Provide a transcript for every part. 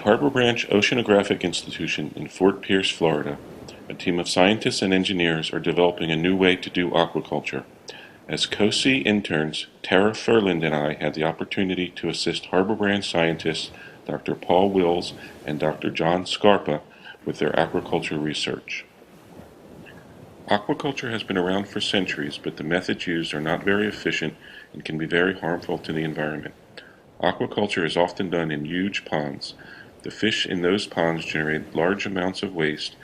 Harbor Branch Oceanographic Institution in Fort Pierce, Florida, a team of scientists and engineers are developing a new way to do aquaculture. As COSEE interns, Tara Furland and I had the opportunity to assist Harbor Branch scientists Dr. Paul Wills and Dr. John Scarpa with their aquaculture research. Aquaculture has been around for centuries, but the methods used are not very efficient and can be very harmful to the environment. Aquaculture is often done in huge ponds. The fish in those ponds generate large amounts of waste.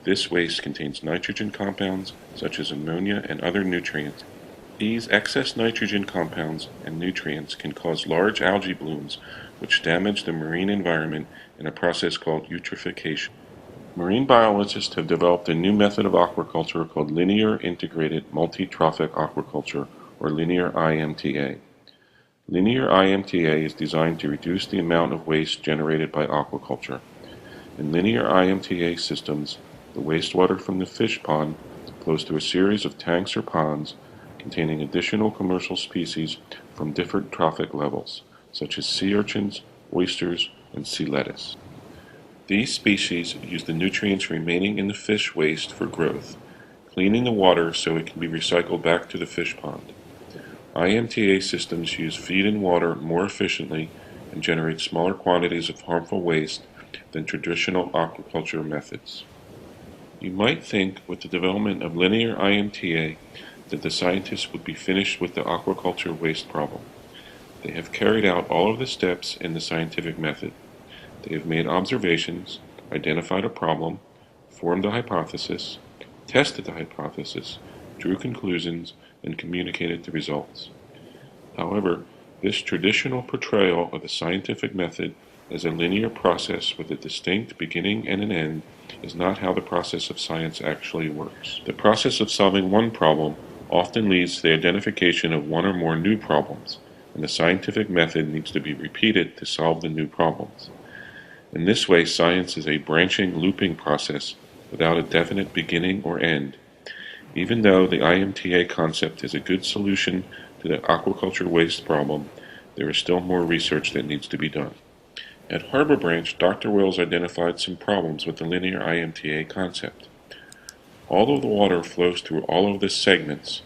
This waste contains nitrogen compounds, such as ammonia and other nutrients. These excess nitrogen compounds and nutrients can cause large algae blooms, which damage the marine environment in a process called eutrophication. Marine biologists have developed a new method of aquaculture called Linear Integrated Multi-Trophic Aquaculture, or Linear IMTA. Linear IMTA is designed to reduce the amount of waste generated by aquaculture. In linear IMTA systems, the wastewater from the fish pond flows through a series of tanks or ponds containing additional commercial species from different trophic levels, such as sea urchins, oysters, and sea lettuce. These species use the nutrients remaining in the fish waste for growth, cleaning the water so it can be recycled back to the fish pond. IMTA systems use feed and water more efficiently and generate smaller quantities of harmful waste than traditional aquaculture methods. You might think with the development of linear IMTA that the scientists would be finished with the aquaculture waste problem. They have carried out all of the steps in the scientific method. They have made observations, identified a problem, formed a hypothesis, tested the hypothesis, drew conclusions, and communicated the results. However, this traditional portrayal of the scientific method as a linear process with a distinct beginning and an end is not how the process of science actually works. The process of solving one problem often leads to the identification of one or more new problems, and the scientific method needs to be repeated to solve the new problems. In this way, science is a branching, looping process without a definite beginning or end. Even though the IMTA concept is a good solution to the aquaculture waste problem, there is still more research that needs to be done. At Harbor Branch, Dr. Wills identified some problems with the linear IMTA concept. Although the water flows through all of the segments,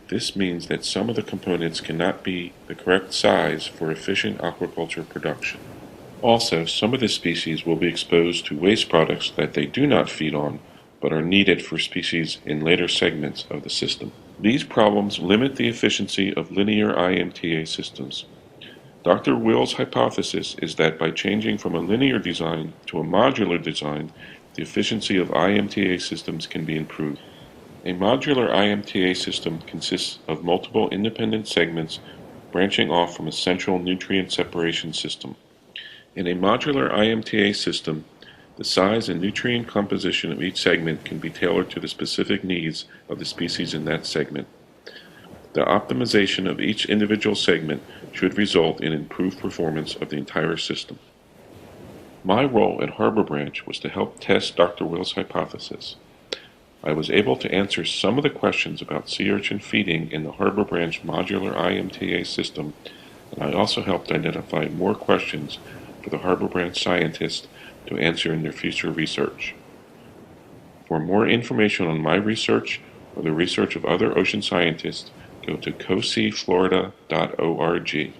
this means that some of the components cannot be the correct size for efficient aquaculture production. Also, some of the species will be exposed to waste products that they do not feed on, but are needed for species in later segments of the system. These problems limit the efficiency of linear IMTA systems. Dr. Wills' hypothesis is that by changing from a linear design to a modular design, the efficiency of IMTA systems can be improved. A modular IMTA system consists of multiple independent segments branching off from a central nutrient separation system. In a modular IMTA system, the size and nutrient composition of each segment can be tailored to the specific needs of the species in that segment. The optimization of each individual segment should result in improved performance of the entire system. My role at Harbor Branch was to help test Dr. Wills' hypothesis. I was able to answer some of the questions about sea urchin feeding in the Harbor Branch modular IMTA system, and I also helped identify more questions for the Harbor Branch scientists to answer in their future research. For more information on my research or the research of other ocean scientists, go to coseeflorida.org.